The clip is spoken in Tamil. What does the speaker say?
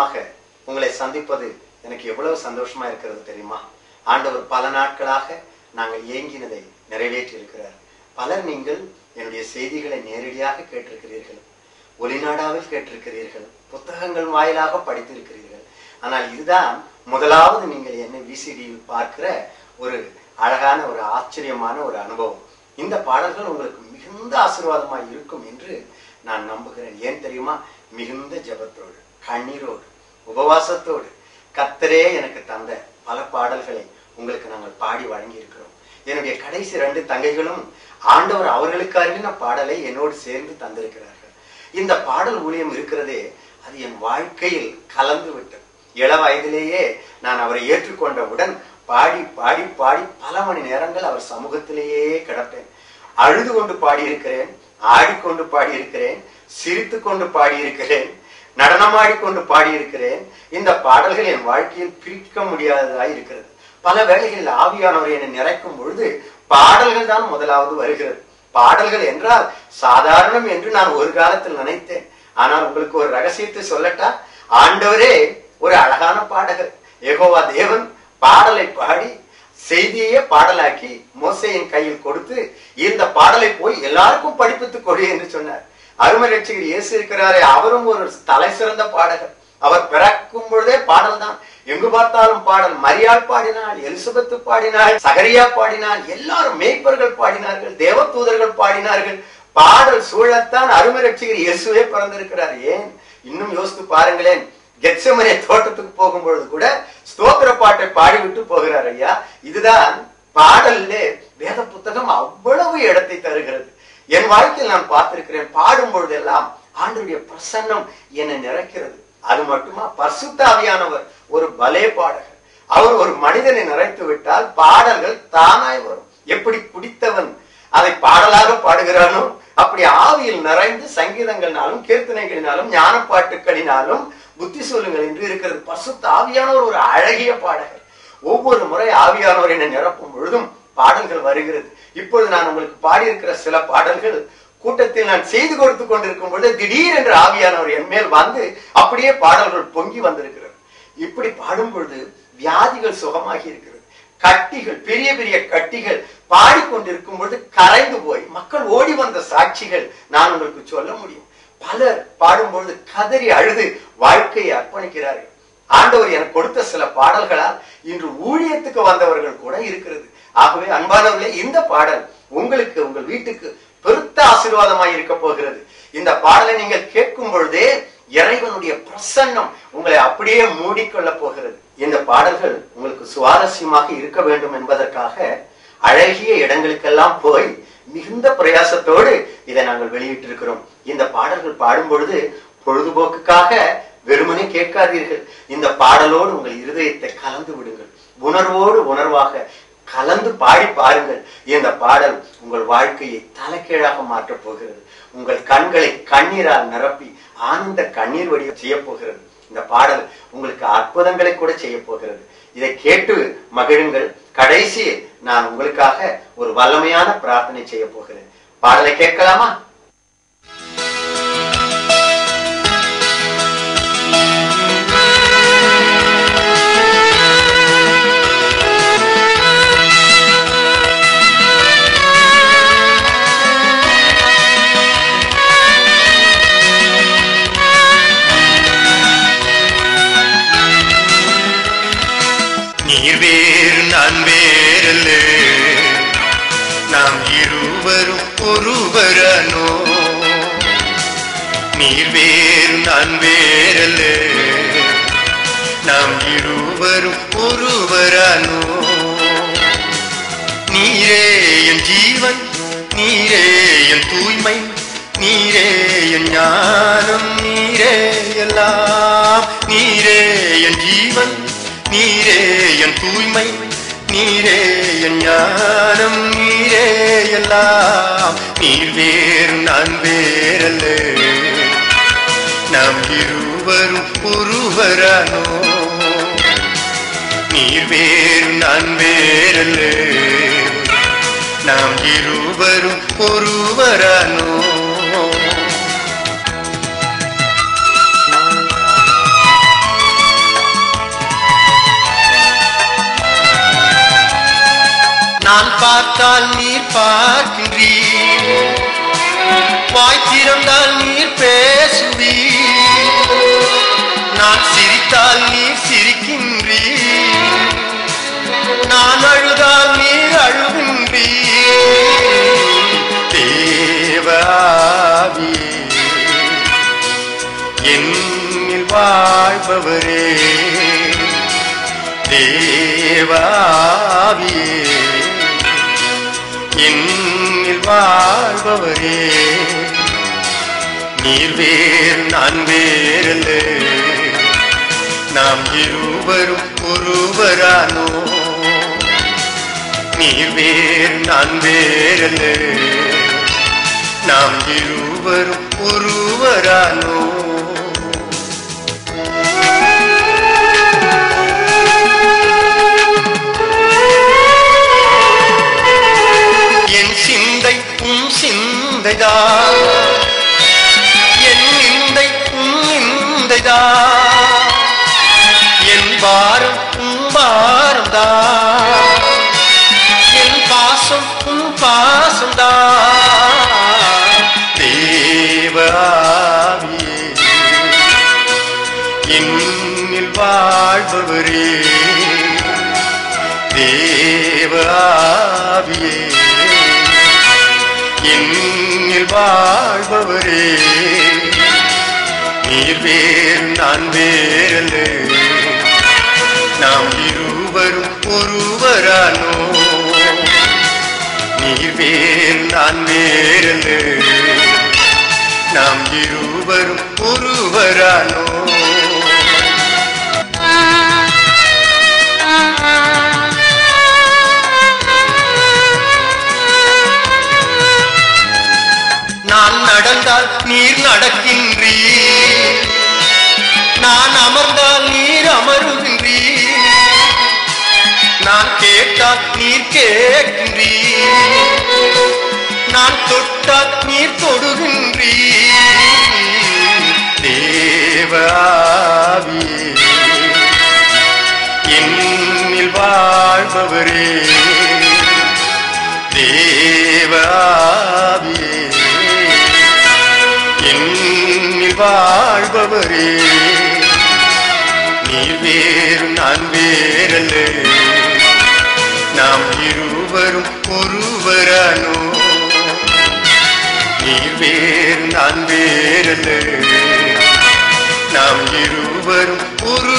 மூலமாக உங்களை சந்திப்பது எனக்கு எவ்வளவு சந்தோஷமா இருக்கிறது தெரியுமா? ஆண்டவர் பல நாட்களாக நாங்கள் ஏங்கினதை நிறைவேற்றி இருக்கிறார். பலர் நீங்கள் என்னுடைய செய்திகளை நேரடியாக கேட்டிருக்கிறீர்கள், ஒலிநாடாவில் கேட்டிருக்கிறீர்கள், புத்தகங்கள் வாயிலாக படித்திருக்கிறீர்கள். ஆனால் இதுதான் முதலாவது நீங்கள் என்னை விசிடியில் பார்க்கிற ஒரு அழகான ஒரு ஆச்சரியமான ஒரு அனுபவம். இந்த பாடல்கள் உங்களுக்கு மிகுந்த ஆசீர்வாதமாய் இருக்கும் என்று நான் நம்புகிறேன். ஏன் தெரியுமா? மிகுந்த ஜெபத்தோடு, கண்ணீரோடு, உபவாசத்தோடு கர்த்தரே எனக்கு தந்த பல பாடல்களை உங்களுக்கு நாங்கள் பாடி வழங்கி இருக்கிறோம். என்னுடைய கடைசி 2 தங்கைகளும் ஆண்டவர் அவர்களுக்கு அருளின பாடலை என்னோடு சேர்ந்து தந்திருக்கிறார்கள். இந்த பாடல் ஊழியம் இருக்கிறதே, அது என் வாழ்க்கையில் கலந்து விட்டது. இள வயதிலேயே நான் அவரை ஏற்றுக்கொண்டவுடன் பாடி பாடி பாடி பல மணி நேரங்கள் அவர் சமூகத்திலேயே கிடப்பேன். அழுது கொண்டு பாடியிருக்கிறேன், ஆடிக்கொண்டு பாடியிருக்கிறேன், சிரித்து கொண்டு பாடியிருக்கிறேன், நடனமாடிக்கொண்டு பாடியிருக்கிறேன். இந்த பாடல்கள் என் வாழ்க்கையில் பிரிக்க முடியாததாய் இருக்கிறது. பல வேளைகளில் ஆவியானவர் என்னை நிறைக்கும் பொழுது பாடல்கள் தான் முதலாவது வருகிறது. பாடல்கள் என்றால் சாதாரணம் என்று நான் ஒரு காலத்தில் நினைத்தேன். ஆனால் உங்களுக்கு ஒரு ரகசியத்தை சொல்லட்டா? ஆண்டவரே ஒரு அழகான பாடகர். யெகோவா தேவன் பாடலை பாடி செய்தியே பாடலாக்கி மோசேயின் கையில் கொடுத்து, இந்த பாடலை போய் எல்லாருக்கும் படிப்பித்துக் கொடு என்று சொன்னார். அருமை ரட்சகர் இயேசு இருக்கிறாரே, அவரும் ஒரு தலை சிறந்த பாடகர். அவர் பிறக்கும் பொழுதே பாடல் தான். எங்கு பார்த்தாலும் பாடல். மரியாள் பாடினாள், எலிசபெத்து பாடினாள், சகரியா பாடினாள், எல்லாரும் மேய்ப்பர்கள் பாடினார்கள், தேவதூதர்கள் பாடினார்கள். பாடல் சூழத்தான் அருமை ரட்சகர் இயேசுவே பிறந்திருக்கிறார். ஏன் இன்னும் யோசித்து பாருங்களேன். கெத்செமனே தோட்டத்துக்கு போகும்பொழுது கூட ஸ்தோத்திர பாட்டை பாடிவிட்டு போகிறார். ஐயா, இதுதான் பாடலிலே வேத புத்தகம் அவ்வளவு இடத்தை தருகிறது. என் வாழ்க்கையில் நான் பார்த்திருக்கிறேன். பாடும் பொழுதெல்லாம் ஆண்டவருடைய பிரசன்னம் என்னை நிறைக்கிறது. அது மட்டுமா, பரிசுத்த ஆவியானவர் ஒரு பலே பாடகர். அவர் ஒரு மனிதனை நிறைத்து விட்டால் பாடல்கள் தானாய் வரும். எப்படி குடித்தவன் அதை பாடலாக பாடுகிறானோ, அப்படி ஆவியில் நிறைந்து சங்கீதங்கள்னாலும் கீர்த்தனைகளினாலும் ஞான பாட்டுக்களினாலும் புத்தி சொல்லுங்கள் என்று இருக்கிறது. பரிசுத்த ஆவியானவர் ஒரு அழகிய பாடகர். ஒவ்வொரு முறை ஆவியானவர் என்னை நிரப்பும் பொழுதும் பாடல்கள் வருகிறது. இப்பொழுது நான் உங்களுக்கு பாடியிருக்கிற சில பாடல்கள் கூட்டத்தில் நான் செய்து கொடுத்து கொண்டிருக்கும் பொழுது திடீரென்று ஆவியானவர் என் மேல் வந்து அப்படியே பாடல்கள் பொங்கி வந்திருக்கிறது. இப்படி பாடும் பொழுது வியாதிகள் சுகமாகி இருக்கிறது. கட்டிகள், பெரிய பெரிய கட்டிகள் பாடிக்கொண்டிருக்கும் பொழுது கரைந்து போய் மக்கள் ஓடி வந்த சாட்சிகள் நான் உங்களுக்கு சொல்ல முடியும். பலர் பாடும்பொழுது கதறி அழுது வாழ்க்கையை அர்ப்பணிக்கிறார்கள். ஆண்டவர் எனக்கு கொடுத்த சில பாடல்களால் இன்று ஊழியத்துக்கு வந்தவர்கள் கூட இருக்கிறது. ஆகவே அன்பானவர்களே, இந்த பாடல் உங்களுக்கு, உங்கள் வீட்டுக்கு பெருத்த ஆசீர்வாதமாய் இருக்க போகிறது. இந்த பாடலை நீங்கள் கேட்கும் பொழுதே இறைவனுடைய பிரசன்னம் உங்களை அப்படியே மூடிக்கொள்ள போகிறது. இந்த பாடல்கள் உங்களுக்கு சுவாரஸ்யமாக இருக்க வேண்டும் என்பதற்காக அழகிய இடங்களுக்கெல்லாம் போய் மிகுந்த பிரயாசத்தோடு இதை நாங்கள் வெளியிட்டிருக்கிறோம். இந்த பாடல்கள் பாடும் பொழுது பொழுதுபோக்குக்காக வெறுமனே கேட்காதீர்கள். இந்த பாடலோடு உங்கள் இருதயத்தை கலந்து விடுங்கள். உணர்வோடு உணர்வாக கலந்து பாடி பாருங்கள். இந்த பாடல் உங்கள் வாழ்க்கையை தலைகீழாக மாற்றப் போகிறது. உங்கள் கண்களை கண்ணீரால் நிரப்பி ஆனந்த கண்ணீர் வடிய செய்ய போகிறது. இந்த பாடல் உங்களுக்கு அற்புதங்களை கூட செய்ய போகிறது. இதை கேட்டு மகிழுங்கள். கடைசியில் நான் உங்களுக்காக ஒரு வல்லமையான பிரார்த்தனை செய்ய போகிறேன். பாடலை கேட்கலாமா? நீர் வேறு நான் வேறல்ல, நாம் இருவரும் ஒருவரானோ. நீர் வேறு நான் வேறல்ல, நாம் இருவரும் ஒருவரானோ. நீரே என் ஜீவன், நீரே என் தூய்மை, நீரே என் ஞானம், நீரே எல்லாம். நீரே என் ஜீவன், நீரே என் தூய்மை, நீரே என் ஞானம், நீரே எல்லாம். நீர் வேறு நான் வேறல்ல, நாம் இருவரும் ஒருவரானோ. நீர் வேறு நான் வேறல்ல, நாம் இருவரும் ஒருவரானோ. நான் பார்த்தால் நீர் பார்க்கின்றீர், வாய் திறந்தால் நீர் பேசுவீர், நான் சிரித்தால் நீர் சிரிக்கின்றீர், நான் அழுதால் நீர் அழுகின்றீர். தேவ ஆவியே, என்னில் வாழ்பவரே, தேவ ஆவியே, என்னில் வாழ்பவரே, நீர் வேறு நான் வேறல்ல, நாம் இருவரும் ஒருவரானோ. நீர் வேறு நான் வேறல்ல, நாம் இருவரும் ஒருவரானோ. என் சிந்தை உம் சிந்தைதான், என் நிந்தை உம் நிந்தைதான், என் பாரம் உம் பாரம்தான், என் பாசம் உம் பாசம்தான். தேவ ஆவியே, என்னில் வாழ்பவரே, தேவ ஆவியே, என்னில் வாழ்பவரே, நீர் வேறு நான் வேறல்ல, நாம் இருவரும் ஒருவரானோ. நீர் வேறு நான் வேறல்ல, நாம் இருவரும் ஒருவரானோ. நான் நடந்தால் நீர் நடக்கின்றீர், நான் அமர்ந்தால் நீர் அமருகின்றீர், நான் கேட்டால் நீர் கேட்கின்றீர், நான் தொட்டால் நீர் தொடுகின்றீர். தேவ ஆவியே, என்னில் வாழ்பவரே, தேவ ஆவியே, என்னில் வாழ்பவரே, நீர் வேறு நான் வேறல்ல, நாம் இருவரும் ஒருவரானோ. நீர் வேறு நான் வேறல்ல, நாம் இருவரும் ஒரு